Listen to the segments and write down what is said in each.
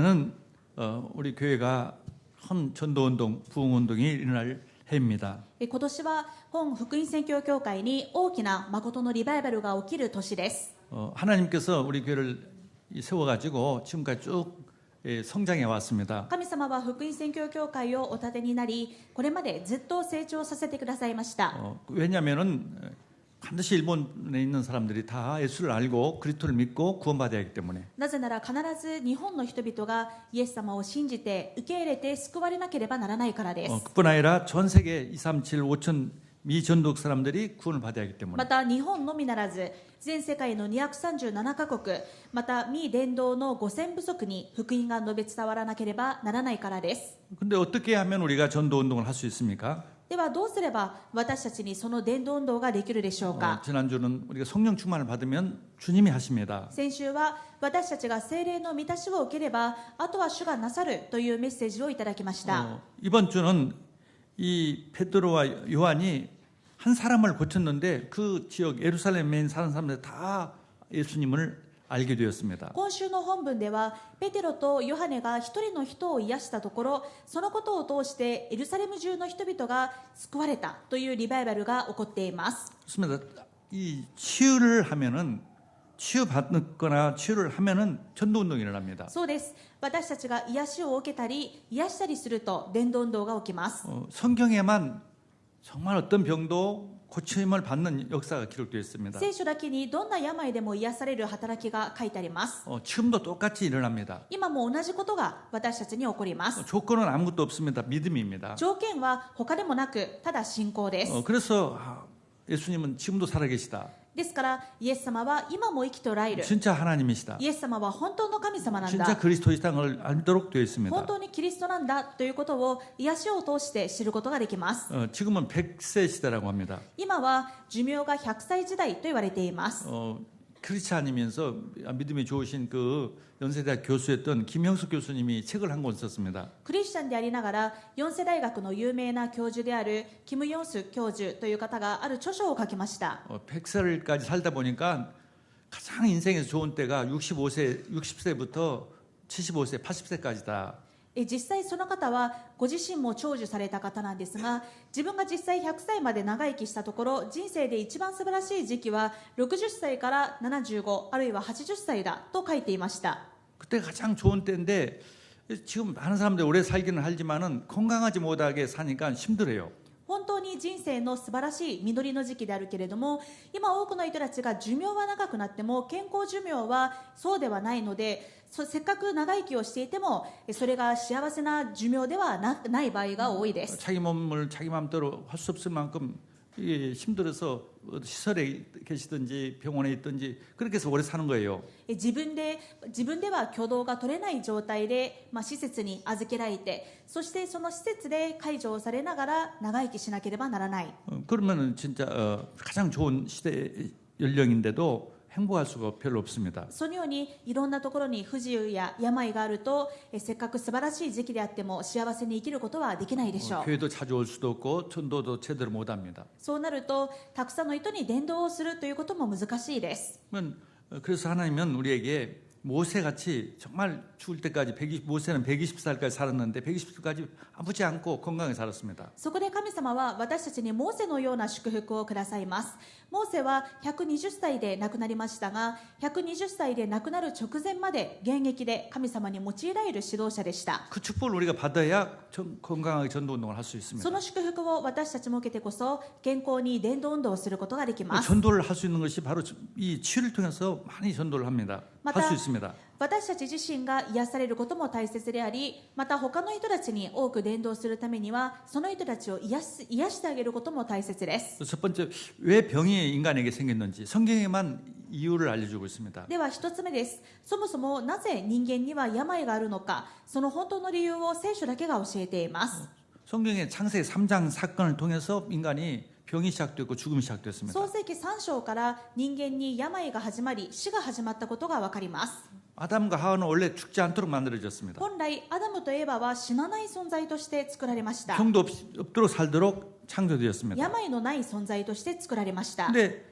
는 우리 교회가 큰 전도운동, 부흥운동이 일어날 해입니다. 今年は本福音宣教協会に大きな誠のリバイバルが起きる年です。 하나님께서 우리 교회를 세워가지고 지금까지 쭉 성장해 왔습니다. 神様は福音宣教協会をお立てになり、これまでずっと成長させてくださいました。 왜냐하면은 반드시 일본에 있는 사람들이 다 예수를 알고 그리스도를 믿고 구원받아야 하기 때문에. なぜなら必ず日本の人々がイエス様を信じて受け入れて救われなければならないからです。 그뿐 아니라 전 세계 237, 5천 미전독 사람들이 구원을 받아야 하기 때문에. また日本のみならず全世界の237カ国、また未伝道の5000部族に福音が述べ伝わらなければならないからです。 근데 어떻게 하면 우리가 전도운동을 할 수 있습니까? ではどうすれば私たちにその伝道運動ができるでしょうか。 지난주는 우리가 성령 충만을 받으면 주님이 하십니다. 先週は私たちが聖霊の満たしを受ければあとは主がなさるというメッセージをいただきました。 이번 주는 이 베드로와 요한이 한 사람을 고쳤는데 그 지역 예루살렘에 사는 사람들 다 예수님을 알게 되었습니다. 今週の本文ではペテロとヨハネが一人の人を癒したところ、そのことを通してエルサレム中の人々が救われたというリバイバルが起こっています。 그렇습니다. 이 치유를 하면은 치유받거나 치유를 하면은 전도운동이 일어납니다. そうです。私たちが癒しを受けたり癒したりすると伝道運動が起きます。 성경에만 정말 어떤 병도 고침을 받는 역사가 기록되어 있습니다. 聖書だけにどんな病でも癒される働きが書いてあります。 지금도 똑같이 일어납니다. 今も同じことが私たちに起こります。 조건은 아무것도 없습니다. 믿음입니다. 条件は他でもなくただ信仰です。 그래서 예수님은 지금도 살아계시다. ですからイエス様は今も生きておられる。 진짜 하나님이시다. イエス様は本当の神様なんだ。 진짜 그리스도이시다는 걸 알도록 되어 있습니다. 本当にキリストなんだということを癒しを通して知ることができます。 지금은 100세 시대라고 합니다. 今は寿命が100歳時代と言われています。 크리스찬이면서 믿음이 좋으신 그 연세대학 교수였던 김형숙 교수님이 책을 한 권 썼습니다. クリスチャンでありながら四世大学の有名な教授であるキム・ヨンス教授という方がある著書を書きました。 100살까지 살다 보니까 가장 인생에서 좋은 때가 60세부터 75세, 80세까지다. 実際その方はご自身も長寿された方なんですが、自分が実際100歳まで長生きしたところ人生で一番素晴らしい時期は60歳から75あるいは80歳だと書いていました。 그때 가장 좋은 때인데 지금 많은 사람들이 오래 살기는 하지만은 건강하지 못하게 사니까 힘들어요. 本当に人生の素晴らしい実りの時期であるけれども、今多くの人たちが寿命は長くなっても健康寿命はそうではないので、せっかく長生きをしていてもそれが幸せな寿命ではない場合が多いです。 자기 몸을 자기 마음대로 할 수 없을 만큼 힘들어서 시설에 계시든지 병원에 있든지 그렇게 해서 오래 사는 거예요. 自分では挙動が取れない状態で、施設に預けられて、そしてその施設で介助をされながら長生きしなければならない。 그러면은 진짜 가장 좋은 시대 연령인데도 행복할 수가 별로 없습니다. そのようにいろんなところに不自由や病があると、せっかく素晴らしい時期であっても幸せに生きることはできないでしょう。 교회도 자주 올 수도 없고 전도도 제대로 못합니다. そうなるとたくさんの人に伝道をするということも難しいです。 그래서 하나님은 우리에게 모세같이 정말 죽을 때까지 모세는 120살까지 살았는데 120살까지 아프지 않고 건강하게 살았습니다. そこで神様は私たちにモーセのような祝福をくださいます。モーセは120歳で亡くなりましたが、120歳で亡くなる直前まで現役で神様に用いられる指導者でした。 그 축복을 우리가 받아야 건강하게 전도 운동을 할 수 있습니다. その祝福を私たちも受けてこそ健康に伝道運動をすることができます。 전도를 할 수 있는 것이 바로 이 치유를 통해서 많이 전도를 합니다. 할 수 있습니다. 私たち自身が癒されることも大切であり、また他の人たちに多く伝道するためにはその人たちを癒してあげることも大切です。 첫 번째, 왜 병이 인간에게 생겼는지 성경에만 이유를 알려주고 있습니다. では一つ目です。そもそもなぜ人間には病があるのか、その本当の理由を聖書だけが教えています。 성경의 창세기 3장 사건을 통해서 인간이 병이 시작됐고 죽음이 시작됐습니다. 創世記3章から人間に病が始まり死が始まったことが分かります。 아담과 하와는 원래 죽지 않도록 만들어졌습니다. 本来アダムとエバは死なない存在として作られました。 병도 없도록 살도록 창조되었습니다. 病のない存在として作られました。 근데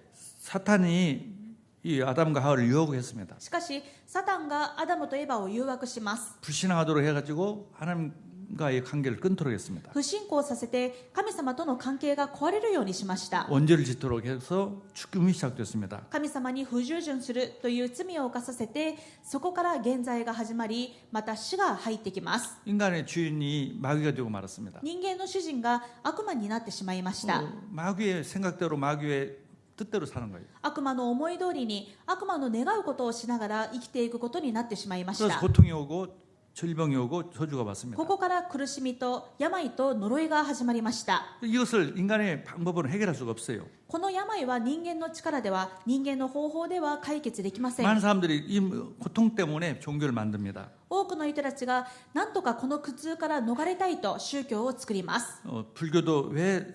사탄이 이 아담과 하와를 유혹했습니다. しかしサタンがアダムとエバを誘惑します。 불신앙하도록 해가지고 하나님과의 관계를 끊도록 했습니다. 不信仰させて神様との関係が壊れるようにしました。 원죄를 짓도록 해서 죽음이 시작됐습니다. 神様に不従順するという罪を犯させて、そこから現在が始まり、また死が入ってきます。 인간의 주인이 마귀가 되고 말았습니다. 人間の主人が悪魔になってしまいました。 마귀의 생각대로 마귀의 뜻대로 사는 거예요. 悪魔の思い通りに悪魔の願うことをしながら生きていくことになってしまいまし 그래서 た。 고통이 오고 질병이 오고 저주가 왔습니다. ここから苦しみと病と呪いが始まりました。 이것을 인간의 방법으로 해결할 수가 없어요. この病は人間の力では、人間の方法では解決できません。 많은 사람들이 이 고통 때문에 종교를 만듭니다. 多くの人たちが何とかこの苦痛から逃れたいと宗教を作ります。 불교도 왜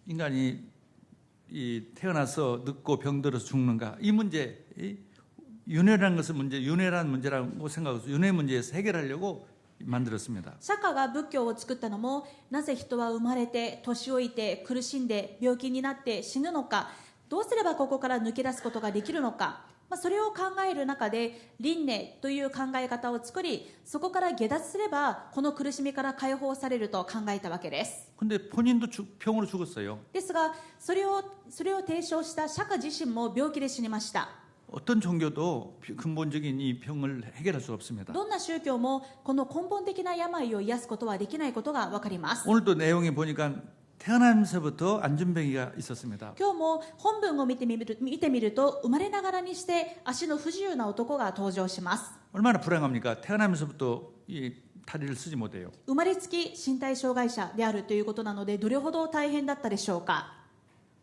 인간이 태어나서 늙고 병들어서 죽는가? 이 문제, 윤회라는 것은 윤회라는 문제라고 생각해서 윤회 문제에서 해결하려고 만들었습니다. 釈迦が仏教を作ったのも、なぜ人は生まれて年老いて苦しんで病気になって死ぬのか、どうすればここから抜け出すことができるのか、それを考える中で輪廻という考え方を作り、そこから下脱すればこの苦しみから解放されると考えたわけです。 근데 본인도 병으로 죽었어요. ですがそれを提唱した釈迦自身も病気で死にました。 어떤 종교도 근본적인 이 병을 해결할 수 없습니다. どんな宗教もこの根本的な病を癒すことはできないことが分かります。 오늘도 내용에 보니까 태어나면서부터 안전병이가 있었습니다. 今日も本文を見てみると、生まれながらにして足の不自由な男が登場します。 얼마나 불행합니까? 태어나면서부터 이 다리를 쓰지 못해요. 生まれつき身体障害者であるということなので、どれほど大変だったでしょうか。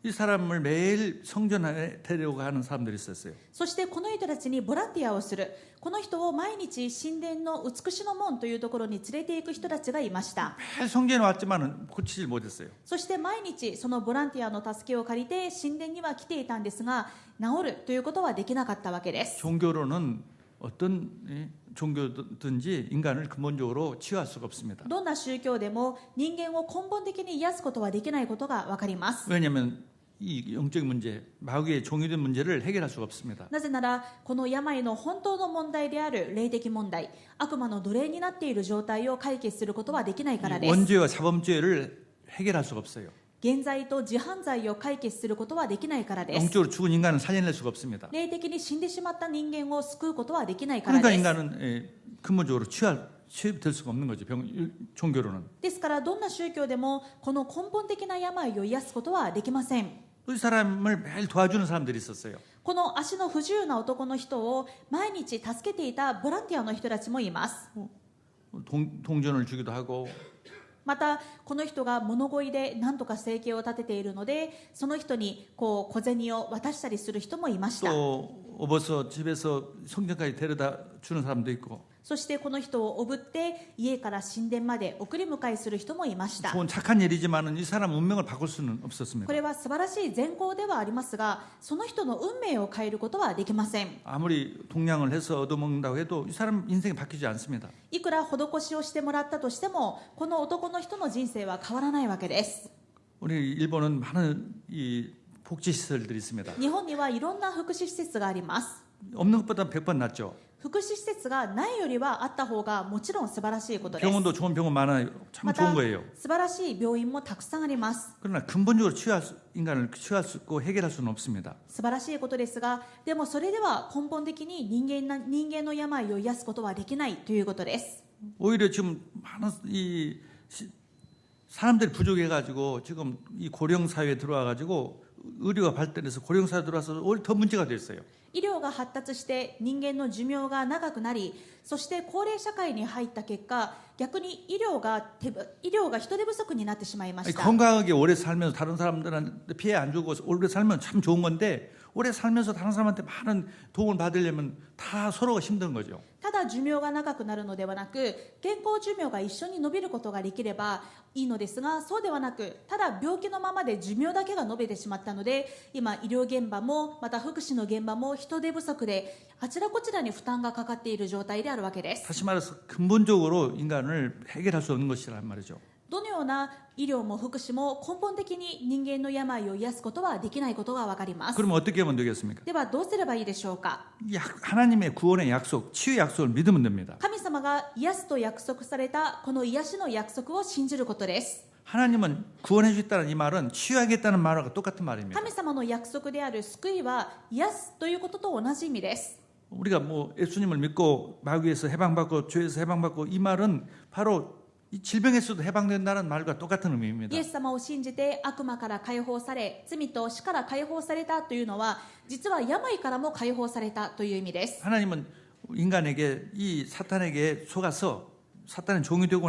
이 사람을 매일 성전에 데려가는 사람들이 있었어요. そしてこの人たちにボランティアをする、この人を毎日神殿の美しの門というところに連れて行く人たちがいました。 매일 성전에 왔지만은 고치질 못했어요. そして毎日そのボランティアの助けを借りて神殿には来ていたんですが、治るということはできなかったわけです。 종교로는 어떤 종교든지 인간을 근본적으로 치유할 수가 없습니다. どんな宗教でも人間を根本的に癒すことはできないことが分かります。 왜냐하면 이 영적인 문제, 마귀의 종유된 문제를 해결할 수가 없습니다. なぜならこの病の本当の問題である霊的問題、悪魔の奴隷になっている状態を解決することはできないからです。 원죄와 사범죄를 해결할 수가 없어요. 現在と自犯罪を解決することはできないからです。 영적으로 죽은 인간을 살려낼 수가 없습니다. 霊的に死んでしまった人間を救うことはできないから 그러니까 です。 인간은 근본적으로 치유될 수가 없는 거죠. 종교로는. ですからどんな宗教でもこの根本的な病を癒すことはできません。 이 사람을 매일 도와주는 사람들이 있었어요. この足の不自由な男の人を毎日助けていたボランティアの人たちもいます。 동전을 주기도 하고 またこの人が物乞いで何とか生計を立てているので、その人に小銭を渡したりする人もいました。 또 업어서 집에서 성전까지 데려다 주는 사람도 있고 そしてこの人をおぶって家から神殿まで送り迎えする人もいました。 좋은 착한 일이지만은 이 사람 운명을 바꿀 수는 こ 없었습니다. れは素晴らしい善行ではありますが、その人の運命を変えることはできません。 아무리 동량을 해서 얻어먹는다고 해도 이 사람 인생이 바뀌지 않습니다. いくら施しをしてもらったとしても、この男の人の人生は変わらないわけです。 우리 일본은 많은 이 복지 시설들이 있습니다. 日本にはいろんな福祉施設があります。 없는 것보다 100번 낫죠. 福祉施設がないよりはあった方がもちろん素晴らしいことです。 병원도 좋은 병원 많아요. 참 ま 좋은 た 거예요. 素晴らしい病院もたくさんあります。 그러나 근본적으로 인간을 치유할 수 있고 해결할 수는 없습니다. 素晴らしいことですが、でもそれでは根本的に人間の病を癒すことはできないということです。 오히려 지금 많은 사람들이 부족해가지고 지금 이 고령 사회에 들어와가지고 의료가 발달해서 고령 사회에 들어와서 오히려 더 문제가 됐어요. 医療が発達して人間の寿命が長くなり、そして高齢社会に入った結果、逆に医療が人手不足になってしまいました。 건강하게 오래 살면서 다른 사람들한테 피해 안 주고 오래 살면 참 좋은 건데 오래 살면서 다른 사람한테 많은 도움을 받으려면 다 서로가 힘든 거죠. ただ寿命が長くなるのではなく、健康寿命が一緒に伸びることができればいいのですが、そうではなく、ただ病気のままで寿命だけが伸びてしまったので、今医療現場もまた福祉の現場も人手不足であちらこちらに負担がかかっている状態であるわけです。 다시 말해서 근본적으로 인간을 해결할 수 없는 것이란 말이죠. どのよような医療も福祉も根本的に人間の病を癒すことはできないことがわかります。 그럼 어떻게 하면 되겠습니까? ではどうすればいいでしょうか。 하나님의 구원의 약속, 치유 약속을 믿으면 됩니다. 神様が癒すと約束されたこの癒しの約束を信じることです。 하나님은 구원해 주겠다는 이 말은 치유하겠다는 말과 똑같은 말입니다. 神様の約束である救いは癒すということと同じ意味です。 우리가 뭐 예수님을 믿고 마귀에서 해방받고 죄에서 해방받고 이 말은 바로 이 질병에서도 해방된다는 말과 똑같은 의미입니다. イエス様を信じて悪魔から解放され、罪と死から解放されたというのは、実は病からも解放されたという意味です。 하나님은 인간에게 이 사탄에게 속아서 사탄의 종이 되고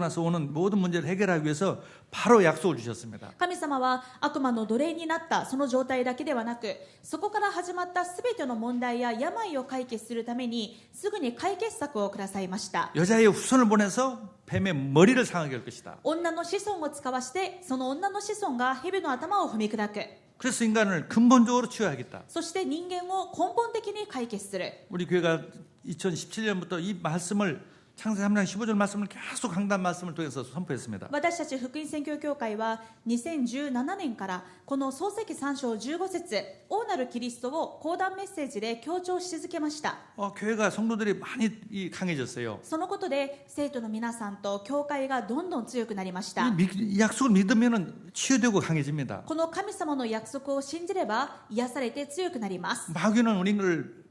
나서 오는 모든 문제를 해결하기 위해서 바로 약속을 주셨습니다. 神様は悪魔の奴隷になったその状態だけではなく、そこから始まったすべての問題や病を解決するためにすぐに解決策をくださいました。 여자의 후손을 보내서 뱀의 머리를 상하게 할 것이다. 女の子孫を使わしてその女の子孫が蛇の頭を踏み砕く。 그래서 인간을 근본적으로 치유하겠다. そして人間を根本的に解決する。 우리 교회가 2017년부터 이 말씀을 창세기 3장 15절 말씀을 계속 강단 말씀을 통해서 선포했습니다. 私たち福音宣教協会は2017年からこの創世記3章15節王なるキリストを講談メッセージで強調し続けました。 교회가 성도들이 많이 강해졌어요. そのことで生徒の皆さんと教会がどんどん強くなりました。 이 약속을 믿으면 치유되고 강해집니다. この神様の約束を信じれば癒されて強くなります。 마귀는 우리를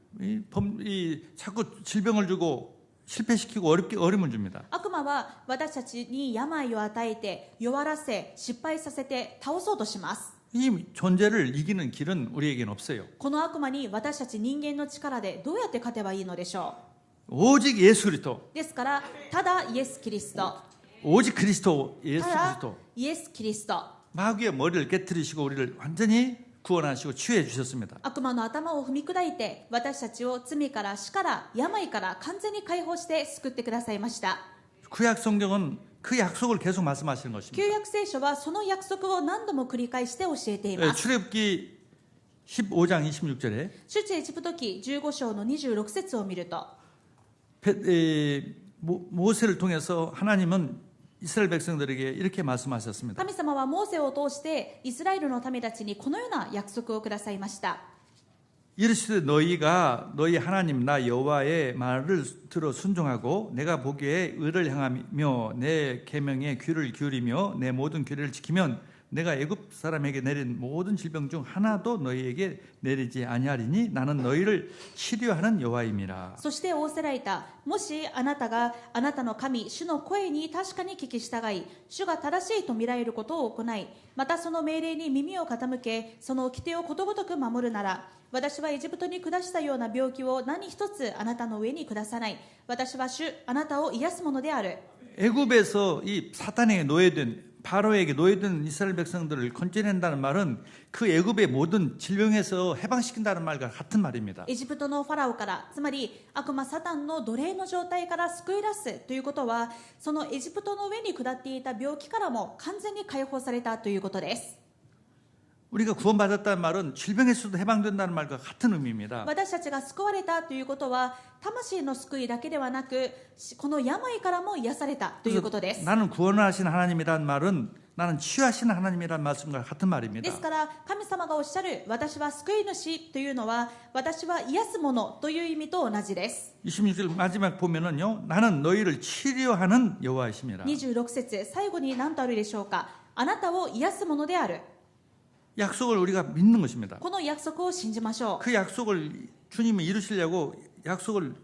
자꾸 질병을 주고 실패시키고 어려움을 줍니다. 悪魔は私たちに病を与えて弱らせ失敗させて倒そうとします。 이 존재를 이기는 길은 우리에게는 없어요. この悪魔に私たち人間の力でどうやって勝てばいいのでしょ 오직 예수 그리스도, う。ですからただイエス・キリスト、 오직 그리스도, 예수 ただ 그리스도. イエス・キリスト。 마귀의 머리를 깨뜨리시고 우리를 완전히 구원하시고 치유해 주셨습니다. 悪魔の頭を踏み砕いて私たちを罪から死から病から完全に解放して救ってくださいました。 구약 성경은 그 약속을 계속 말씀하시는 것입니다. 旧約聖書はその約束を何度も繰り返して教えています。 출애굽기 15장 26절에 出エジプト記15章の26節を見ると、 모세를 통해서 하나님은 이스라엘 백성들에게 이렇게 말씀하셨습니다. 神様はモーセを通してイスラエルの民たちにこのような約束をくださいました。 이르시되 너희가 너희 하나님 나 여호와의 말을 들어 순종하고 내가 보기에 의를 행하며 내 계명에 귀를 기울이며 내 모든 규례를 지키면 내가 애굽 사람에게 내린 모든 질병 중 하나도 너희에게 내리지 아니하리니 나는 너희를 치료하는 여호와임이라. そして仰せられた。もしあなたがあなたの神主の声に確かに聞き従い、主が正しいと見られることを行い、またその命令に耳を傾け、その掟をことごとく守るなら、私はエジプトに下したような病気を何一つあなたの上に下さない。私は主あなたを癒すものである。 애굽에서 이 사탄에게 노예된 바로에게 노예된 이스라엘 백성들을 건져낸다는 말은 그 애굽의 모든 질병에서 해방시킨다는 말과 같은 말입니다. エジプトのファラオから、つまり悪魔サタンの奴隷の状態から救い出すということは、そのエジプトの上に下っていた病気からも完全に解放されたということです。 우리가 구원받았다는 말은 질병에서도 해방된다는 말과 같은 의미입니다. 私たちが救われたということは魂の救いだけではなく、この病からも癒されたということです。 나는 구원하시는 하나님이라는 말은 나는 치유하시는 하나님이라는 말씀과 같은 말입니다. ですから神様がおっしゃる私は救い主というのは私は癒すものという意味と同じです。 26절 마지막 보면은요, 나는 너희를 치료하는 여호와이심이라. 26節最後に何とあるでしょうか。あなたを癒すものである。 약속을 우리가 믿는 것입니다. この約束を信じましょう。 그 약속을 주님이 이루시려고 약속을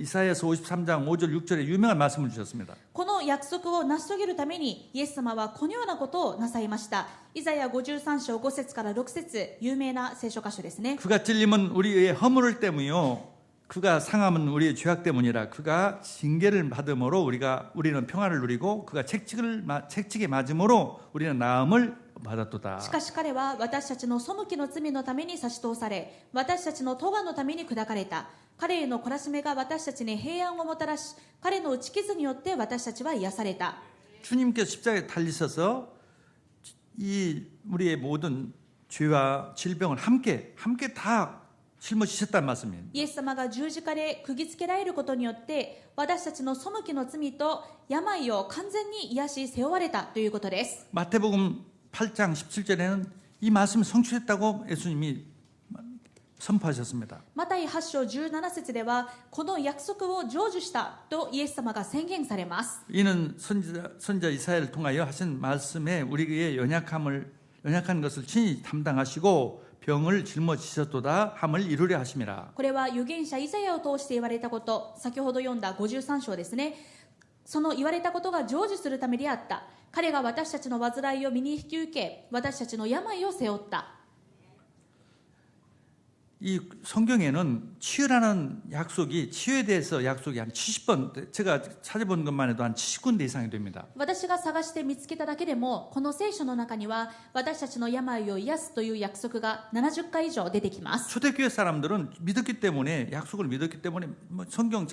이사야서 53장 5절 6절에 유명한 말씀을 주셨습니다. この約束を成し遂げるためにイエス様はこのようなことをなさいました。イザヤ53章5節から6節、有名な聖書箇所ですね。 그가 찔림은 우리의 허물을 때문이요 그가 상함은 우리의 죄악 때문이라. 그가 징계를 받음으로 우리는 평화를 누리고 그가 책찍에 맞음으로 우리는 나음을 받았도다. しかし彼は私たちの背きの罪のために差し通され、私たちの咎のために砕かれた。彼への懲らしめが私たちに平安をもたらし、彼の打ち傷によって私たちは癒された。 주님께서 십자가에 달리셔서 이 우리의 모든 죄와 질병을 함께 다 짊어지셨다는 말씀입니다. イエス様が十字架で釘付けられることによって私たちの背きの罪と病を完全に癒し背負われたということです。 마태복음 8장 17절에는 이 말씀이 성취됐다고 예수님이 선포하셨습니다. マタイ8章17節ではこの約束を成就したとイエス様が宣言されます。 이는 선지자 이사야를 통하여 하신 말씀에 우리의 연약한 것을 친히 담당하시고 병을 짊어지셨도다 함을 이루려 하심이라. これは預言者イザヤを通して言われたこと、先ほど読んだ53章ですね。その言われたことが成就するためであった。彼が私たちの患いを身に引き受け、私たちの病を背負った。 이 성경에는 치유라는 약속이 치유에 대해서 약속이 한 70번 제가 찾아본 것만 해도 한 70군데 이상이 됩니다. 私が探して見つけただけでもこの聖書の中には私たちの病を癒すという約束が70回以上出てきます。 초대교회 사람들은 믿었기 때문에 약속을 믿었기 때문에 뭐 성경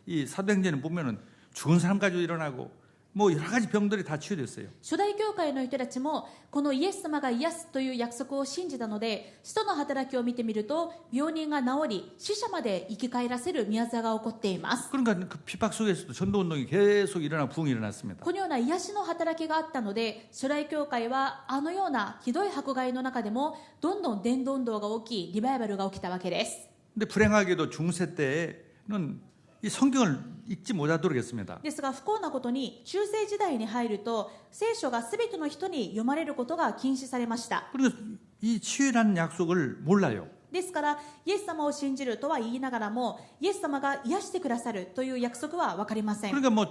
이 사도행전에 보면은 죽은 사람 가지고 일어나고 뭐 여러 가지 병들이 다 치유됐어요. 初代教会の人たちもこのイエス様が癒すという約束を信じたので、使徒の働きを見てみると病人が治り死者まで生き返らせる御業が起こっています。 그러니까 그 핍박 속에서도 전도운동이 계속 일어나고 부흥이 일어났습니다. このような癒しの働きがあったので、初代教会はあのようなひどい迫害の中でもどんどん伝道運動が起き、リバイバルが起きたわけです。 근데 불행하게도 중세 때는 이 성경을 읽지 못하도록 했습니다. ですが不幸なことに中世時代に入ると聖書が全ての人に読まれることが禁止されました。 그리고 이 치유라는 약속을 몰라요. ですからイエス様を信じるとは言いながらもイエス様が癒してくださるという約束は分かりません。 그러니까 뭐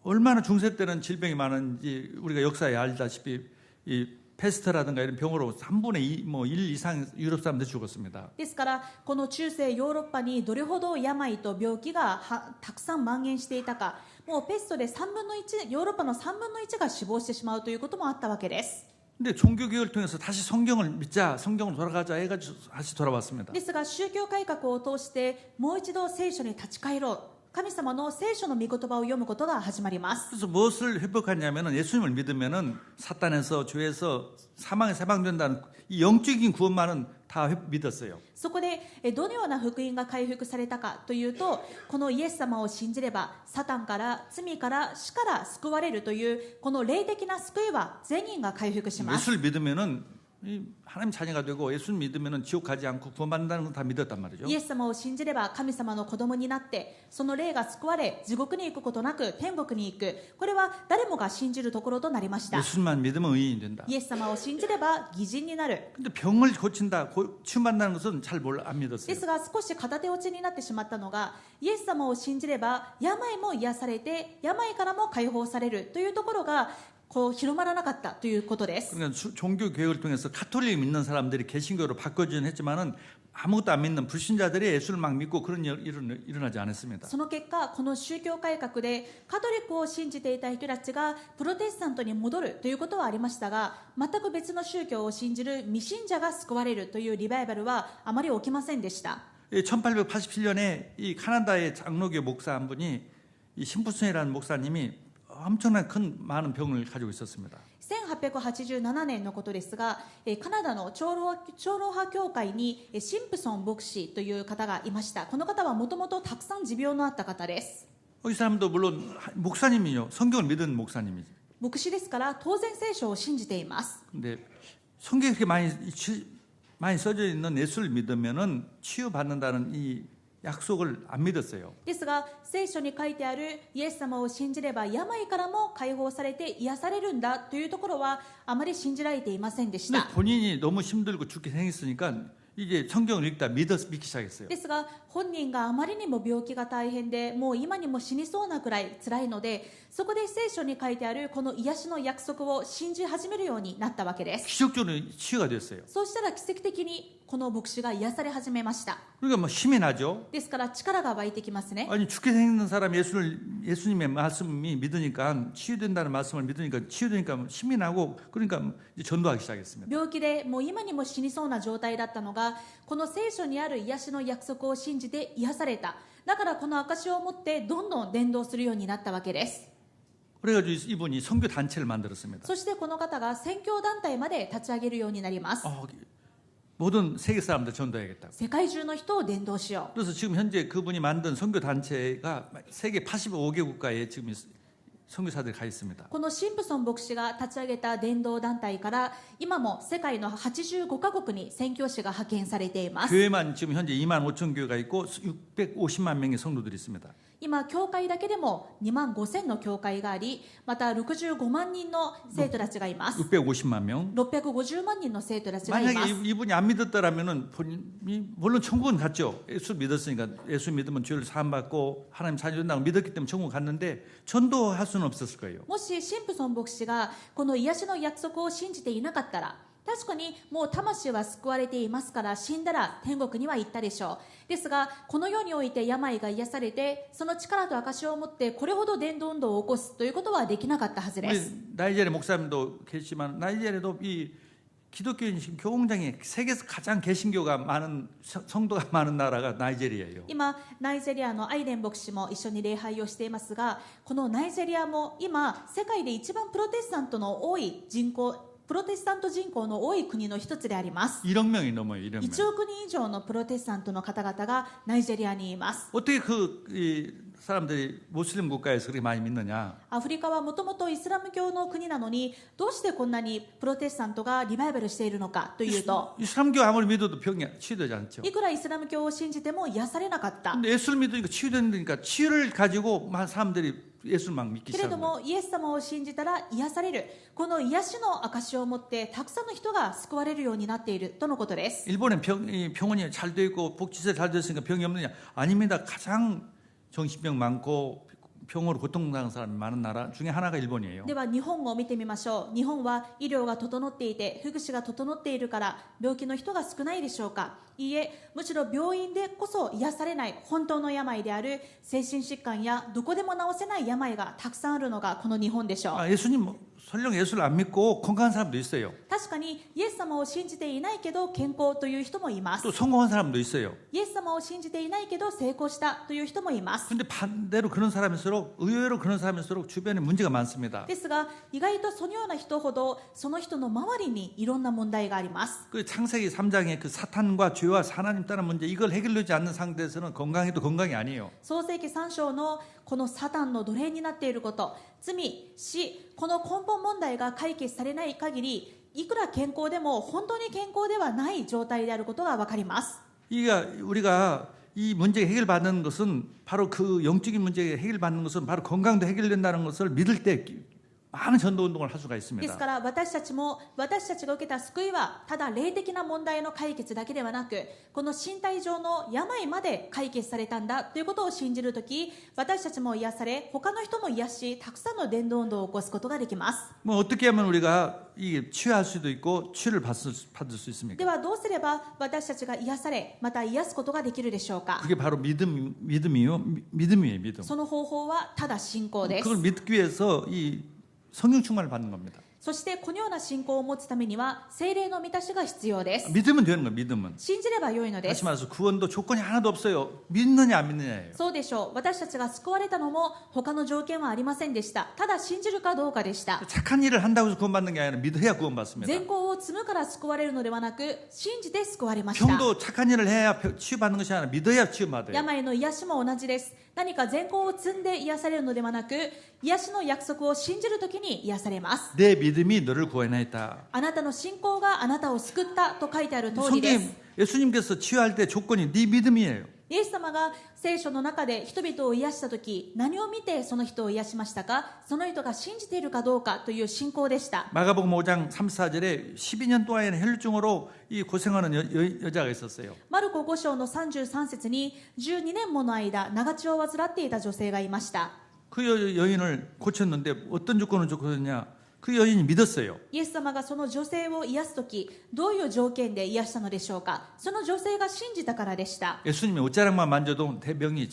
얼마나 중세 때는 질병이 많은지 우리가 역사에 알다시피 이 페스트라든가 이런 병으로 3분의 2, 뭐 1 이상 유럽 사람들이 죽었습니다. ですからこの中世ヨーロッパにどれほど病と病気がたくさん蔓延していたか、もうペストで3分の1、ヨーロッパの3分の1が死亡してしまうということもあったわけです。 근데 종교개혁을 통해서 다시 성경을 믿자, 성경으로 돌아가자 해가지고 다시 돌아왔습니다. ですが宗教改革を通してもう一度聖書に立ち返ろう、神様の聖書の御言葉を読むことが始まります。 그래서 무엇을 회복하냐면은 예수님을 믿으면은 사탄에서 죄에서 사망에서 해방된다는 이 영적인 구원만은 다 믿었어요. そこでどのような福音が回復されたかというと、このイエス様を信じればサタンから罪から死から救われるというこの霊的な救いは全員が回復します。 예수를 믿으면은 하나님 자녀가 되고 예수 믿으면은 지옥 가지 않고 구원받는다는 건 다 믿었단 말이죠. イエス様を信じれば神様の子供になってその霊が救われ地獄に行くことなく天国に行く、これは誰もが信じるところとなりました。 예수만 믿으면 의인이 된다. イエス様を信じれば義人になる。 근데 병을 고친다, 치유받는다는 것은 잘 안 で 믿었어요. すが少し片手落ちになってしまったのが、イエス様を信じれば病も癒されて病からも解放されるというところがこう広まらなかったということです。 그러니까 종교 개혁을 통해서 가톨릭 믿는 사람들이 개신교로 바꿔주긴 했지만은 아무것도 안 믿는 불신자들이 예수를 막 믿고 그런 일은 일어나지 않았습니다. その結果この宗教改革でカトリックを信じていた人たちがプロテスタントに戻るということはありましたが、全く別の宗教を信じる未信者が救われるというリバイバルはあまり起きませんでした。 1887년에 이 카나다의 장로교 목사 한 분이 이 신부슨이라는 목사님이 엄청난 많은 병을 가지고 있었습니다. 1887年のことですが、カナダの長老派教会にシンプソン牧師という方がいました。この方はもともとたくさん持病のあった方です。 이 사람도 물론 목사님이요, 성경을 믿은 목사님이죠. 牧師ですから当然聖書を信じています。 근데 성경에 그렇게 많이 써져 있는 예수를 믿으면은 치유받는다는 이 약속을 안 믿었어요. ですが聖書に書いてあるイエス様を信じれば病からも解放されて癒されるんだというところはあまり信じられていませんでし 근데 た。 본인이 너무 힘들고 죽게 생겼으니까 이제 성경을 믿기 시작했어요. ですが本人があまりにも病気が大変でもう今にも死にそうなくらい辛いので、そこで聖書に書いてあるこの癒しの約束を信じ始めるようになったわけです。 기적적으로 치유가 됐어요. そうしたら奇跡的にこの牧師が癒され始めました。 그러니까 뭐 힘이 나죠. ですから力が湧いてきますね。 아니 죽게 생긴 사람이 예수님의 말씀이 믿으니까 치유된다는 말씀을 믿으니까 치유되니까 힘이 나고 그러니까 이제 전도하기 시작했습니다. 病気でもう今にも死にそうな状態だったのが、この聖書にある癒しの約束を信じて癒された。だからこの証を持ってどんどん伝道するようになったわけです。 그래가지고 이분이 선교 단체를 만들었습니다. そしてこの方が宣教団体まで立ち上げるようになります。 모든 세계 사람들 전도해야겠다. 世界中の人を伝道しよ 그래서 지금 현재 그분이 만든 선교 단체가 세계 85개 국가에 지금 선교사들이 가 있습니다. う。このシンプソン牧師が立ち上げた伝道団体から今も世界の85カ国に宣教師が派遣されています。 교회만 지금 현재 2만 5천 교회가 있고 650만 명의 성도들이 있습니다. 今教会だけでも2万5千の教会があり、また65万人の生徒たちがいます。 650만 명. 650万人の生徒たちがいま 만약에 す。 이분이 안 믿었더라면은 본인이 물론 천국은 갔죠. 예수 믿었으니까 예수 믿으면 죄를 사함 받고 하나님 자녀 된다고 믿었기 때문에 천국 갔는데 전도할 수는 없었을 거예요. もしシンプソン牧師がこの癒しの約束を信じていなかったら、確かにもう魂は救われていますから死んだら天国には行ったでしょう。ですがこの世において病が癒されてその力と証を持ってこれほど伝道運動を起こすということはできなかったはずです。 우리 나이지리아 목사님도 계시지만 나이지리아도 이 기독교인 지금 교공장에 세계에서 가장 개신교가 많은 성도가 많은 나라가 나이지리아예요. 今ナイジェリアのアイデン牧師も一緒に礼拝をしていますが、このナイジェリアも今世界で一番プロテスタントの多い人口、プロテスタント人口の多い国の一つであります。 1억 명이 넘어요. 1억 명. 1億人以上のプロテスタントの方々がナイジェリアにいます。 어떻게 이 사람들이 모슬림 국가에서 그렇게 많이 믿느냐? アフリカはもともとイスラム教の国なのにどうしてこんなにプロテスタントがリバイバルしているのかというと、 이슬람교 아무리 믿어도 병이 치유되지 않죠. いくらイスラム教を信じても癒されなかった。 근데 예수를 믿으니까 치유되니까 치유를 가지고 사람들이 예수를 막 믿기 けれど 시작한 거예요. もイエス様を信じたら癒される、この癒しの証を持ってたくさんの人が救われるようになっているとのことです。 일본에 병원이 잘 돼 있고 복지시설 잘 됐으니까 병이 없느냐? 아닙니다. 가장 정신병 많고 병으로 고통당하는 사람이 많은 나라 중에 하나가 일본이에요. では日本を見てみましょう。日本は医療が整っていて福祉が整っているから病気の人が少ないでしょうか。いいえ、むしろ病院でこそ癒されない本当の病である精神疾患やどこでも治せない病がたくさんあるのがこの日本でしょう。 예수님 설령 예수를 안 믿고 건강한 사람도 있어요. 確かにイエス様を信じていないけど健康という人もいます。 또 성공한 사람도 있어요. イエス様を信じていないけど成功したという人もいます。 근데 반대로 그런 사람일수록 의외로 그런 사람일수록 주변에 문제가 많습니다. ですが意外とそのような人ほどその人の周りにいろんな問題があります。 그 창세기 3장의 그 사탄과 죄와 하나님 따른 문제 이걸 해결되지 않는 상태에서는 건강해도 건강이 아니에요. 創世記3章のこのサタンの奴隷になっていること、罪、死、この根本問題が解決されない限りいくら健康でも本当に健康ではない状態であることが分かります。 우리가 이 문제가 해결받는 것은 바로 그 영적인 문제가 해결받는 것은 바로 건강도 해결된다는 것을 믿을 때 많은 전도 운동을 할 수가 です 있습니다. から私たちが受けた救いはただ霊的な問題の解決だけではなく、この身体上の病まで解決されたんだということを信じるとき、私たちも癒され他の人も癒したくさんの伝道運動を起こすことができます。 뭐 어떻게 하면 우리가 이 치유할 수도 있고 치유를 받을 수 있습니까? ではどうすれば私たちが癒されまた癒すことができるでしょうか。 그게 바로 믿음이에요. 믿음. その方法はただ信仰です。 그걸 믿기 위해서 이 성령 충만을 받는 겁니다. そしてこのような信仰を持つためには聖霊の満たしが必要です。 믿으면 되는 거예요. 믿으면. 信じればよいので 다시 す。 말해서 구원도 조건이 하나도 없어요. 믿느냐 안 믿느냐예요. そうでしょう。私たちが救われたのも他の条件はありませんでした。ただ信じるかどうかでした。 착한 일을 한다고 해서 구원받는 게 아니라 믿어야 구원받습니다. 善行を積むから救われるのではなく信じて救われました。 병도 착한 일을 해야 치유받는 것이 아니라 믿어야 치유받아요. 病の癒しも同じです。何か善行を積んで癒されるのではなく、癒しの約束を信じるときに癒されます。 내 믿음이 너를 구원했다. あなたの信仰があなたを救ったと書いてある通りです。 예수님께서 치유할 때 조건이 네 믿음이에요. イエス様が聖書の中で人々を癒したとき、何を見てその人を癒しましたか。その人が信じているかどうかという信仰でした。 마가복음 5장 34절에 12년 동안의 혈증으로 이 고생하는 여자가 있었어요. マルコ5章の33節に12年もの間長血を患っていた女性がいました。 그 여인을 고쳤는데 어떤 조건을 고쳤냐? 그 여인이 믿었어요. イエス様がその女性を癒すとき、どういう条件で癒したのでしょうか。その女性が信じたからでした。 예수님의 옷자락만 만져도 내 병이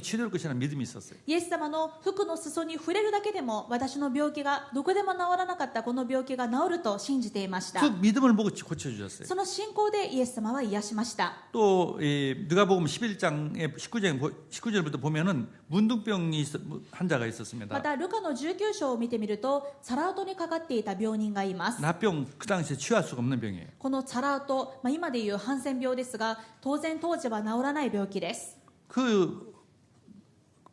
치료될 것이라는 믿음이 있었어요. イエス様の服の裾に触れるだけでも私の病気がどこでも治らなかったこの病気が治ると信じていました。 그 믿음을 보고 고쳐주셨어요. その信仰でイエス様は癒しました。 또 누가복음 11장의 19절부터 보면은 문둥병이 환자가 ま 있었습니다. たルカの19章を見てみるとサララウトにかかっていた病人がいます。 나병 그 당시에 치유할 수가 없는 병이에요. このチャラウト、今でいうハンセン病ですが、当然当時は治らない病気です。 그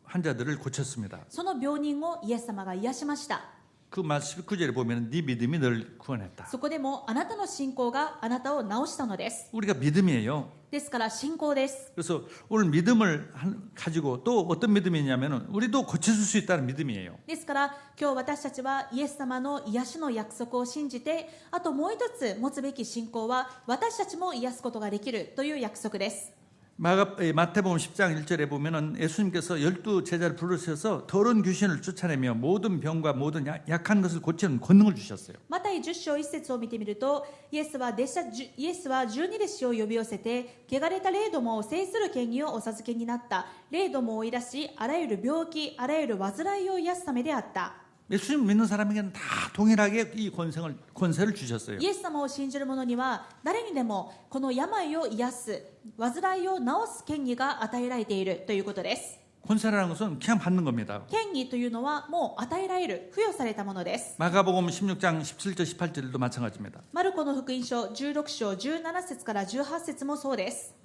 환자들을 고쳤습니다. その病人をイエス様が癒しました。 그 말 19절에 보면 네 믿음이 널 구원했다. そこでもあなたの信仰があなたを治したのです。 우리가 믿음이에요. ですから信仰です。 그래서 오늘 믿음을 가지고 또 어떤 믿음이냐면은 우리도 고쳐줄 수 있다는 믿음이에요. ですから今日私たちはイエス様の癒しの約束を信じて、あともう一つ持つべき信仰は私たちも癒すことができるという約束です。 마태복음 10장 1절에 보면은 예수님께서 12 제자를 부르셔서 더러운 귀신을 쫓아내며 모든 병과 모든 약한 것을 고치는 권능을 주셨어요. マタイ10章1節を見てみると、イエスは12弟子を呼び寄せて、汚れた霊どもを制する権利をお授けになった。霊どもを追い出し、あらゆる病気、あらゆる患いを癒すためであった。 예수님 믿는 사람에게는 다 동일하게 이 권세를 주셨어요. イエス様を信じる者には誰にでもこの病を癒す、患いを治す権利が与えられているということです。 권세라는 것은 그냥 받는 겁니다. 権利というのはもう与えられる、付与されたものです。 마가복음 16장 17절 18절도 마찬가지입니다. マルコの福音書16章17節から18節もそうです。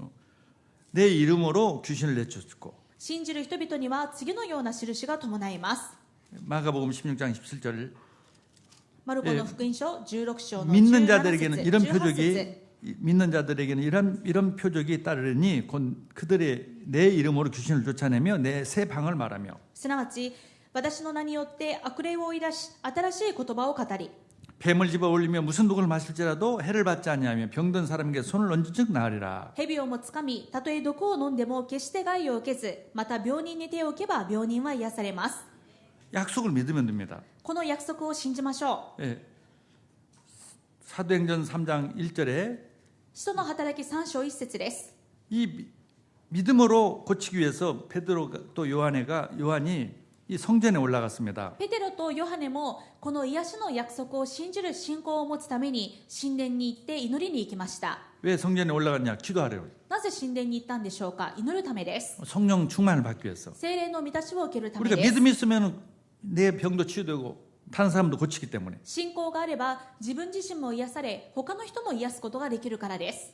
내 이름으로 귀신을 내쫓고 信じる人々には次のような印が伴います。 마가복음 16장 17절 マルコの福音書16章の 믿는 17 자들에게는 節 이런 18 표적이 節 믿는 자들에게는 이런 표적이 따르니 곧 그들의 내 이름으로 귀신을 쫓아내며 내 새 방을 말하며 すなわち私の名によって悪霊を追い出し、新しい言葉を語り 뱀을 집어 올리며 무슨 독을 마실지라도 해를 받지 아니하며 병든 사람에게 손을 얹은 즉 나으리라. 蛇をもつかみ、たとえ毒を飲んでも決して害を受けず、また病人に手を置けば病人は癒されます。 약속을 믿으면 됩니다. この約束を信じましょう。 예. 사도행전 3장 1절에 使徒の働き3章1節です。 이 믿음으로 고치기 위해서 베드로 또 요한이 이 성전에 올라갔습니다. ペテロとヨハネもこの癒しの約束を信じる信仰を持つために神殿に行って祈りに行きました。 왜 성전에 올라갔냐? 기도하려고. なぜ神殿に行ったんでしょうか。祈るためです。 성령 충만을 받기 위해서. 聖霊の満たしを受けるため 우리가 です。 믿음이 있으면 내 병도 치유되고 다른 사람도 고치기 때문에. 信仰があれば自分自身も癒され、他の人も癒すことができるからです。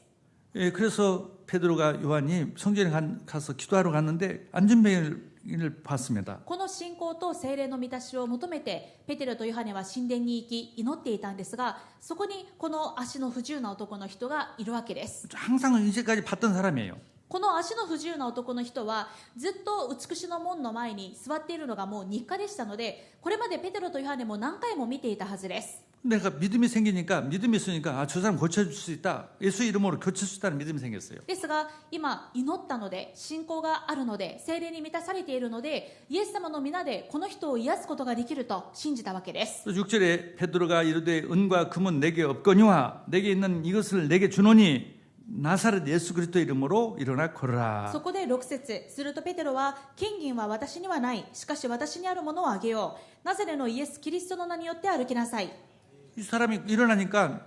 예, 그래서 베드로가 요한이 성전에 가서 기도하러 갔는데 안전병을 봤습니다. この信仰と聖霊の満たしを求めてペテロとヨハネは神殿に行き祈っていたんですが、そこにこの足の不自由な男の人がいるわけです。 항상 이제까지 봤던 사람이에요. この足の不自由な男の人はずっと美しの門の前に座っているのがもう日課でしたので、これまでペテロとヨハネも何回も見ていたはずです。 내가 믿음이 있으니까 아, 저 사람 고쳐줄 수 있다. 예수 이름으로 고칠 수 있다는 믿음이 생겼어요. ですが今祈ったので、信仰があるので、聖霊に満たされているので、イエス様の皆でこの人を癒すことができると信じたわけです。 6절에 베드로가 이르되 은과 금은 내게 없거니와 내게 있는 이것을 내게 주노니 나사렛 예수 그리스도 이름으로 일어나 걸어라. そこで6節、するとペテロは、金銀は私にはない、しかし私にあるものをあげよう、ナザレのイエス・キリストの名によって歩きなさい。 이 사람이 일어나니까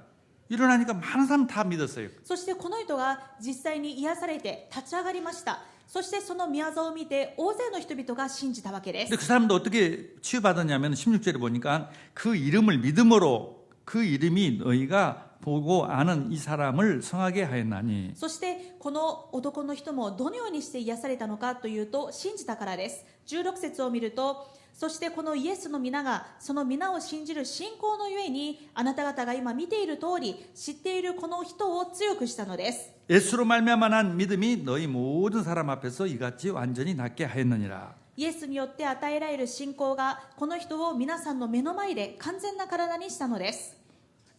많은 사람 다 믿었어요. そしてこの人が実際に癒されて立ち上がりました。そしてその宮沢を見て大勢の人々が信じたわけです。 근데 그 사람도 어떻게 치유받았냐면 16절에 보니까 그 이름을 믿음으로 그 이름이 너희가 보고 아는 이 사람을 성하게 하였나니. そしてこの男の人もどのようにして癒されたのかというと、信じたからです。16節を見ると、そしてこのイエスの皆がその皆を信じる信仰のゆえに、あなた方が今見ている通り知っているこの人を強くしたのです。 예수로 말미암아 난 믿음이 너희 모든 사람 앞에서 이같이 완전히 낫게 하였느니라. イエスによって与えられる信仰がこの人を皆さんの目の前で完全な体にしたのです。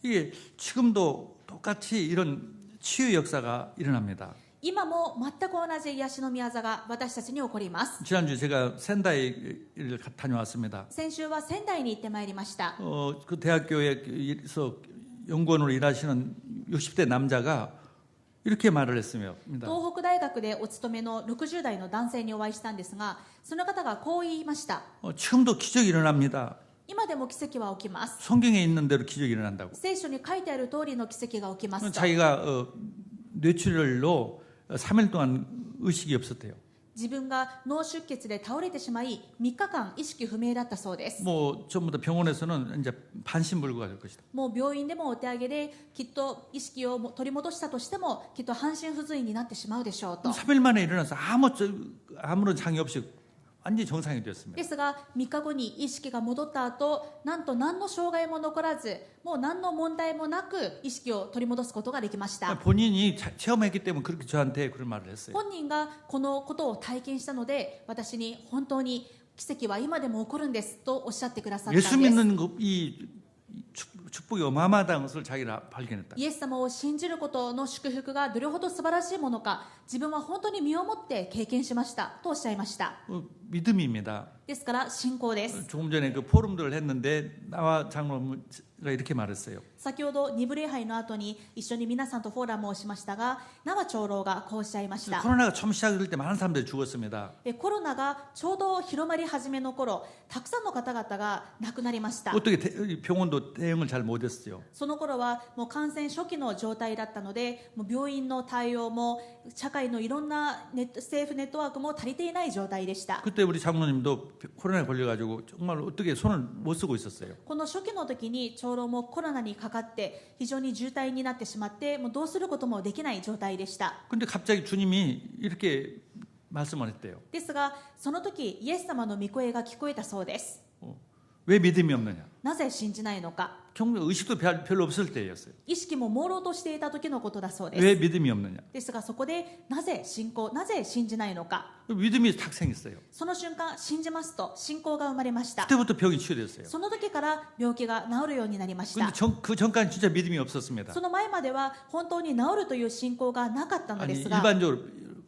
이게 지금도 똑같이 이런 치유 역사가 일어납니다. 今も全く同じ癒しの宮座が私たちに起こります。 지난주 제가仙台를 다녀왔습니다. 先週は仙台に行ってまいりました。 그 대학교에서 연구원으로 일하시는 60대 남자가 이렇게 말을 했습니다. 東北大学でお勤めの60代の男性にお会いしたんですが、その方がこう言いました。 지금도 기적이 일어납니다. 今でも奇跡は起きます。 성경에 있는 대로 기적이 일어난다고. 聖書に書いてある通りの奇跡が起きますと。 자기가 뇌출혈로 3일 동안 의식이 없었대요. 自分が脳出血で倒れてしまい3日間意識不明だったそうです。 뭐 전부 다 병원에서는 이제 반신불구가 될 것이다. もう病院でもお手上げできっと意識を取り戻したとしてもきっと半身不随になってしまうでしょうと。 3일 만에 일어나서 아무런 장애 없이 완전히 정상이 되었습니다. ですが3日後に意識が戻った後、なんと何の障害も残らず、もう何の問題もなく意識を取り戻すことができました。 본인이 체험했기 때문에 그렇게 저한테 그런 말을 했어요. 本人がこのことを体験したので、私に本当に奇跡は今でも起こるんですとおっしゃってくださったんです。 예수 믿는 이 축복이 어마어마하다는 것을 자기가 발견했다. イエス様を信じることの祝福がどれほど素晴らしいものか、自分は本当に身をもって経験しましたとおっしゃいました。 믿음입니다. ですから信仰です。 조금 전에 그 포럼들을 했는데 나와 장로가 이렇게 말했어요. 先ほど2部礼拝の後に一緒に皆さんとフォーラムをしましたが、縄長老がこうおっしゃいました。 코로나가 처음 시작될 때 많은 사람들이 죽었습니다. コロナがちょうど広まり始めの頃、たくさんの方々が亡くなりました。 어떻게 병원도 대응을 잘 못했어요. その頃はもう感染初期の状態だったので、もう病院の対応も社会のいろんな政府ネットワークも足りていない状態でした。 그때 우리 장로님도 코로나에 걸려가지고 정말 어떻게 손을 못 쓰고 있었어요. この初期の時に長老もコロナにかかって非常に重体になってしまって、もうどうすることもできない状態でした。 근데 갑자기 주님이 이렇게 말씀을 했대요. ですがその時イエス様の御声が聞こえたそうです。 왜 믿음이 없느냐? なぜ信じないのか。 의식도 별로 없을 때였어요. 意識も朦朧としていた時のことだそうです。 왜 믿음이 없느냐? ですがそこでなぜ信仰、なぜ信じないのか。 믿음이 탁 생겼어요. その瞬間信じますと信仰が生まれました。 그때부터 병이 치유됐어요. その時から病気が治るようになりまし 근데 た。 그 전까지 진짜 믿음이 없었습니다. その前までは本当に治るという信仰がなかったの 아니 ですが、 일반적으로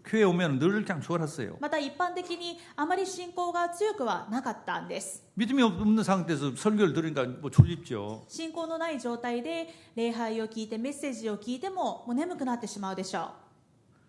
교회 오면 늘 그냥 죽어놨어요. また一般的にあまり信仰が強くはなかったんです。 믿음이 없는 상태에서 설교를 들으니까 뭐 졸립죠. 信仰のない状態で礼拝を聞いてメッセージを聞いてももう眠くなってしまうでしょう。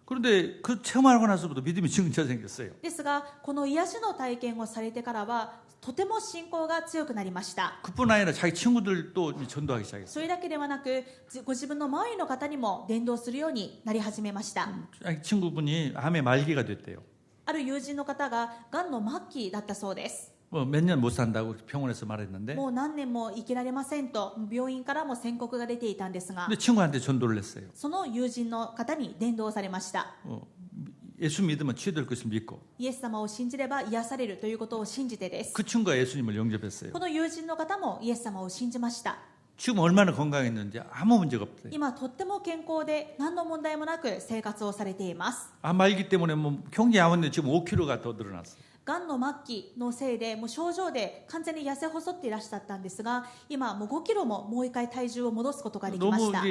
그런데 그 체험하고 나서부터 믿음이 진짜 생겼어요. ですがこの癒しの体験をされてからはとても信仰が強くなりました。 그뿐 아니라 자기 친구들도 전도하기 시작했어요. それだけではなくご自分の周りの方にも伝道するようになり始めました。 자기 친구분이 암의 말기가 됐대요. ある友人の方ががんの末期だったそうです。 뭐 몇 년 못 산다고 병원에서 말했는데 もう何年も生きられませんと病院からも宣告が出ていたんですが、 근데 친구한테 전도를 했어요. その友人の方に伝道されました。 예수 믿으면 치유될 것을 믿고 イエス様を信じれば癒されるということを信じてです。 그 친구가 예수님을 영접했어요. この友人の方もイエス様を信じました。 지금 얼마나 건강했는지 아무 문제가 없대요. 今とっても健康で何の問題もなく生活をされています。 암 말기 때문에 뭐 경기 암인데 지금 5kg가 더 늘어났어요. がんの末期のせいでもう症状で完全に痩せ細っていらっしゃったんですが、今もう5キロももう一回体重を戻すことができまし 너무 た。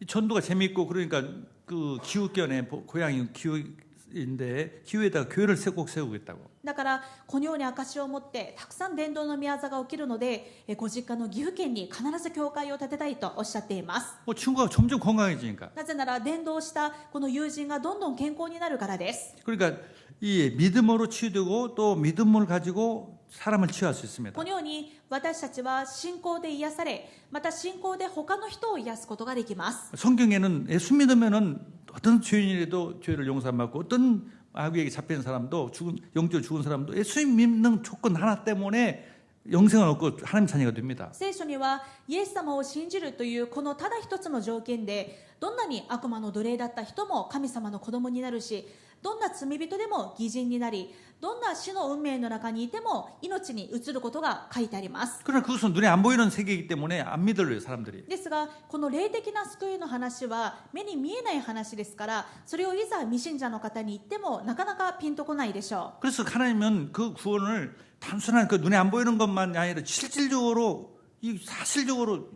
이 전도가 재밌고 그러니까 그 기후견에 고향이 기후인데 기후에다가 교회를 꼭 세우겠다고. だからこのように証を持ってたくさん伝道の宮座が起きるので、ご実家の岐阜県に必ず教会を建てたいとおっしゃっています。 뭐 친구가 점점 건강해지니까. なぜなら伝道したこの友人がどんどん健康になるからです。 그러니까 이 믿음으로 치유되고 또 믿음을 가지고 사람을 치유할 수 있습니다. このように私たちは信仰で癒され、また信仰で他の人を癒すことができます。 성경에는 예수 믿으면은 어떤 죄인이라도 죄를 용서받고 어떤 마귀에게 잡힌 사람도 영적으로 죽은 사람도 예수 믿는 조건 하나 때문에 영생을 얻고 하나님 자녀가 됩니다. 聖書にはイエス様を信じるというこのただ一つの条件で、どんなに悪魔の奴隷だった人も神様の子供になるし、どんな罪人でも義人になり、どんな死の運命の中にいても命に移ることが書いてあります。 그러나 그것은 눈에 안 보이는 세계이기 때문에 안 믿어요 사람들이. ですがこの霊的な救いの話は目に見えない話ですから、それをいざ未信者の方に言ってもなかなかピンとこないでしょう。 그래서 하나님은 그 구원을 단순한 그 눈에 안 보이는 것만 아니라 실질적으로 이 사실적으로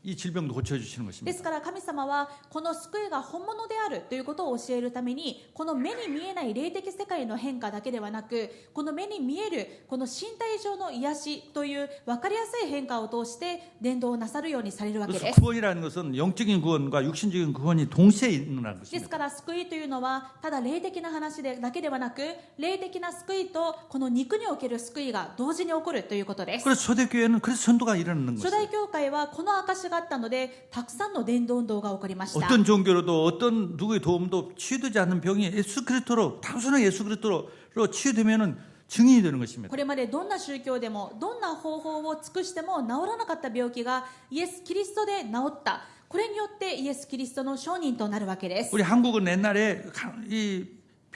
이 질병도 고쳐주시는 で 것입니다. すから神様はこの救いが本物であるということを教えるために、この目に見えない霊的世界の変化だけではなく、この目に見えるこの身体上の癒しという分かりやすい変化を通して伝道をなさるようにされるわけ 그래서 です。 구원이라는 것은 영적인 구원과 육신적인 구원이 동시에 일어나는 です 것입니다. から救いというのはただ霊的な話だけではなく、霊的な救いとこの肉における救いが同時に起こるということです。 그래서 초대교회는 그래서 전도가 일어나는 初 것이에요. 代教会はこの証証があったので、たくさんの伝道運動が起こりました。 어떤 종교로도 어떤 누구의 도움도 치유되지 않는 병이 예수 그리스도로 단순하게 예수 그리스도로 치유되면은 증인이 되는 것입니다. これまでどんな宗教でもどんな方法を尽くしても治らなかった病気がイエス・キリストで治った。これによってイエス・キリストの証人となるわけです。 우리 한국은 옛날에 이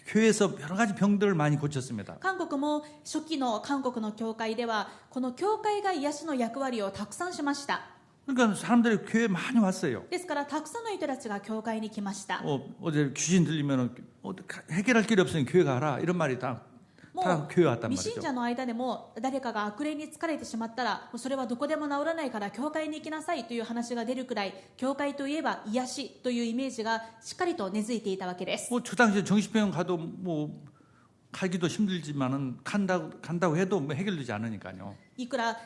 교회에서 여러 가지 병들을 많이 고쳤습니다. 韓国も初期の韓国の教会ではこの教会が癒しの役割をたくさんしました。 그러니까 사람들이 교회에 많이 왔어요. ですからたくさんの人たちが教会に来ました。 어제 귀신 들리면은 해결할 길이 없으니 교회 가라 이런 말이 다 も 교회 왔단 う未信 말이죠. 者の間でも誰かが悪霊に疲れてしまったらもうそれはどこでも治らないから教会に行きなさいという話が出るくらい、教会といえば癒しというイメージがしっかりと根付いていたわけです。 그 당시에 정신병원 가도 가기도 힘들지만은 간다고 해도 해결되지 않으니까요. いくら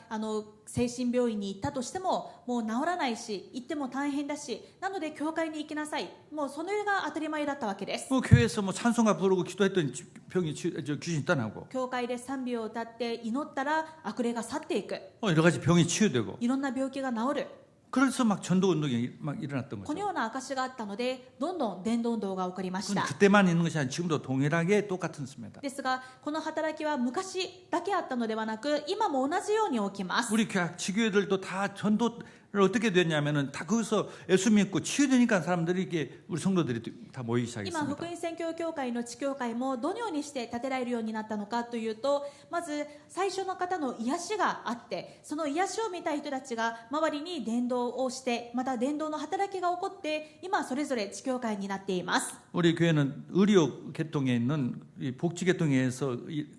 精神病院に行ったとしてももう治らないし、行っても大変だし、なので教会に行きなさい、もうそれが当たり前だったわけです。 교회에서 찬송가 부르고 기도했더니 병이 귀신이 떠나고 教会で賛美を歌って祈ったら悪霊が去っていく、 여러 가지 병이 치유되고 いろんな病気が治る、 그래서 막 전도 운동이 막 일어났던 この 거죠. ような証があったのでどんどん伝道運動が起こりまし 그건 た。 그때만 있는 것이 아니라 지금도 동일하게 똑같습니다. ですがこの働きは昔だけあったのではなく今も同じように起きます。 우리 지교회들도 다 전도를 어떻게 됐냐면은 다 거기서 예수 믿고 치유되니까 사람들이 이게 우리 성도들이 다 모이기 今 시작했습니다. 福音宣教協会の地教会もどのようにして建てられるようになったのかというと、まず最初の方の癒しがあって、その癒しを見た人たちが周りに伝道をして、また伝道の働きが起こって今それぞれ地教会になっています。 우리 교회는 의료 계통에 있는 이 복지 계통에서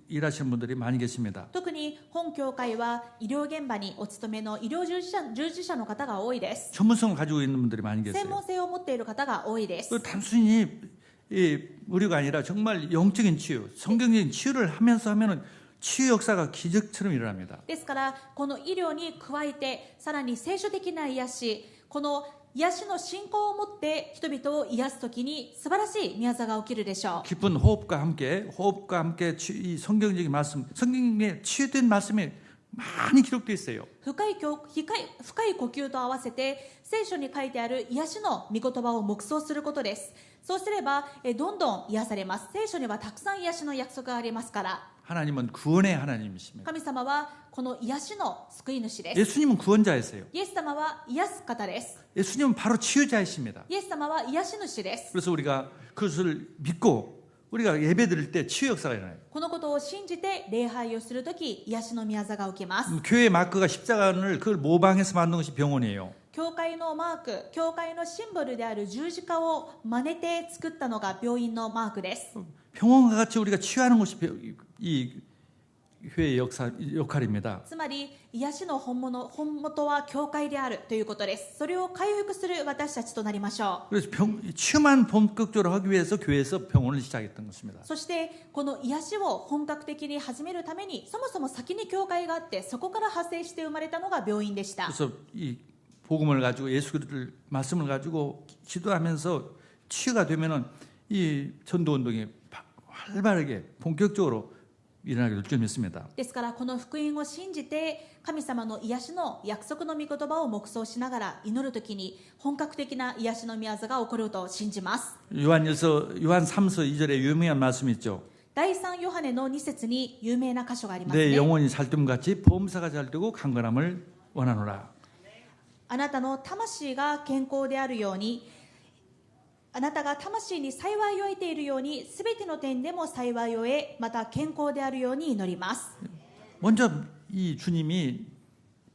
일하시는 분들이 많이 계십니다. 特に本教会は医療現場にお勤めの医療従事者の方が多いです。 전문성을 가지고 있는 분들이 많이 専 계세요. 門性を持っている方が多いです。 그 단순히 이 의료가 아니라 정말 영적인 치유, 성경적인 치유를 하면은 치유 역사가 기적처럼 일어납니다. ですからこの医療に加えてさらに聖書的な癒し、この癒しの信仰を持って人々を癒すときに素晴らしい宮座が起きるでしょう。 깊은 호흡과 함께 이 성경적인 말씀, 성경에 치유된 말씀이 많이 기록되어 있어요. 深い呼吸と合わせて聖書に書いてある癒しの御言葉を黙想することです。そうすればどんどん癒されます。聖書にはたくさん癒しの約束がありますから。 하나님은 구원의 하나님이십니다. 神様はこの癒しの救い主です。 예수님은 구원자이세요. イエス様は癒す方です。 예수님은 바로 치유자이십니다. イエス様は癒し主です。 그래서 우리가 그것을 믿고 우리가 예배 드릴 때 치유 역사가 일어나요. このことを信じて礼拝をするとき癒しの宮座が起きます。 교회 마크가 십자가를 그걸 모방해서 만든 것이 병원이에요. 教会のマーク、教会のシンボルである十字架を真似て作ったのが病院のマークです。 병원과 같이 우리가 치유하는 것이 이 교회의 역할입니다. つまり癒しの本元は教会であるということです。それを回復する私たちとなりましょう。 그래서 치유만 본격적으로 하기 위해서 교회에서 병원을 시작했던 것입니다. そしてこの癒しを本格的に始めるためにそもそも先に教会があって、そこから派生して生まれたのが病院でした。 그래서 이 복음을 가지고 예수 그리스도의 말씀을 가지고 기도하면서 치유가 되면은 이 전도 운동이 활발하게 본격적으로 일어나게 될 줄 믿습니다. ですからこの福音を信じて神様の癒しの約束の御言葉を黙想しながら祈るときに本格的な癒しの宮座が起こると信じます。 요한 3서 2절에 유명한 말씀이 있죠. 第3ヨハネの2節に有名な箇所があります 내 ね。 영혼이 살뜸같이 범사가 잘되고 강건함을 원하노라. あなたの魂が健康であるように、あなたが魂に幸いを得ているように、すべての点でも幸いを得、また健康であるように祈ります。 먼저 이 주님이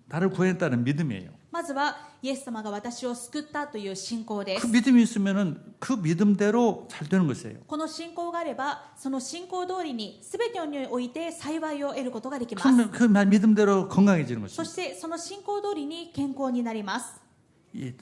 나를 구원했다는 믿음이에요. まずはイエス様が私を救ったという信仰で 그 す。 믿음이 있으면은 그 믿음대로 잘 되는 것이에요. この信仰があればその信仰通りにすべてにおいて幸いを得ることができます。 그 믿음대로 건강해지는 そ 것입니다. してその信仰通りに健康になります。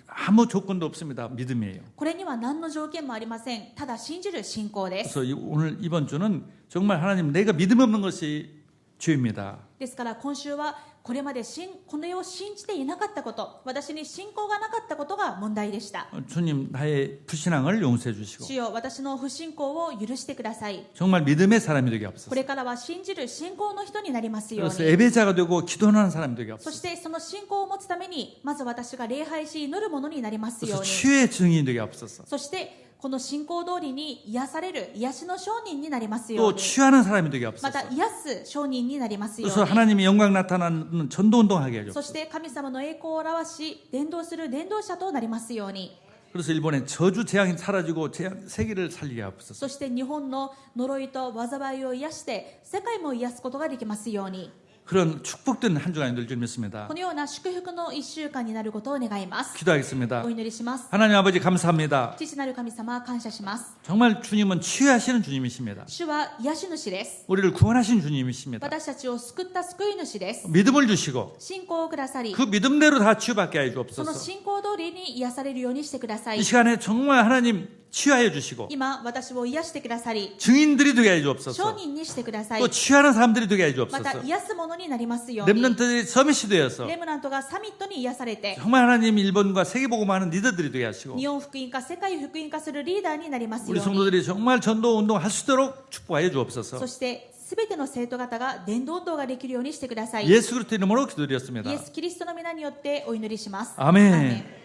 아무 조건도 없습니다. 믿음이에요. これには何の条件もありません。ただ信じる信仰です。 그래서 오늘 이번 주는 정말 하나님 내가 믿음 없는 것이 죄입니다. ですから今週はこれまでこの世を信じていなかったこと、私に信仰がなかったことが問題でした。 주님 나의 불신앙을 용서해 주시고 主よ、私の不信仰を許してください。 정말 믿음의 사람이 되게 こ 없어서 れからは信じる信仰の人になりますよう 그래서 に。 예배자가 되고 기도하는 사람이 되게 そ 없어서 してその信仰を持つためにまず私が礼拝し祈るものになりますよ 그래서 うに。 치유의 증인이 되게 없어서 そしてこの信仰通りに癒される癒しの証人になりますよう 또 に。 치유하는 사람이 되게 ま 없어서 た癒す証人になりますよう 그래서 に。 하나님의 영광 나타나는 전도운동하게 해줘. そして神様の栄光を表し伝道する伝道者となりますように。 그래서 일본에 저주 재앙이 사라지고 세계를 살리게 하옵소서. そして日本の呪いと災いを癒して世界も癒すことができますように。 그런 축복된 한 주간이 될 줄 믿습니다. このような祝福の1週間になることを願います。 기도하겠습니다. お祈りします。 하나님 아버지 감사합니다. 父なる神様感謝します。 정말 주님은 치유하시는 주님이십니다. 主は癒し主です。 우리를 구원하신 주님이십니다. 私たちを救った救い主です。 믿음을 주시고 信仰をくださり、 그 믿음대로 다 치유받게 해 その 주옵소서. 信仰通りに癒されるようにしてください 이 。 시간에 정말 하나님 치유하여 주시고 今私を癒してくださり、 증인들이 되게 해 証 주옵소서. 人にしてください 또 。 치유하는 사람들이 되게 해 また 주옵소서. 癒すものになりますように。 렘넌트들이 서밋이 되어서 レムナントがサミットに癒されて、 정말 하나님 일본과 세계복음하는 리더들이 되게 하시고 日本福音化、世界福音化するリーダーになりますよ 우리 うに。 성도들이 정말 전도 운동할 수 있도록 축복하여 주옵소서. そしてすべての生徒方が伝道運動ができるようにしてください。 예수 그리스도 이름으로 기도드렸습니다. イエス・キリストの皆によってお祈りします。 아멘. アーメン。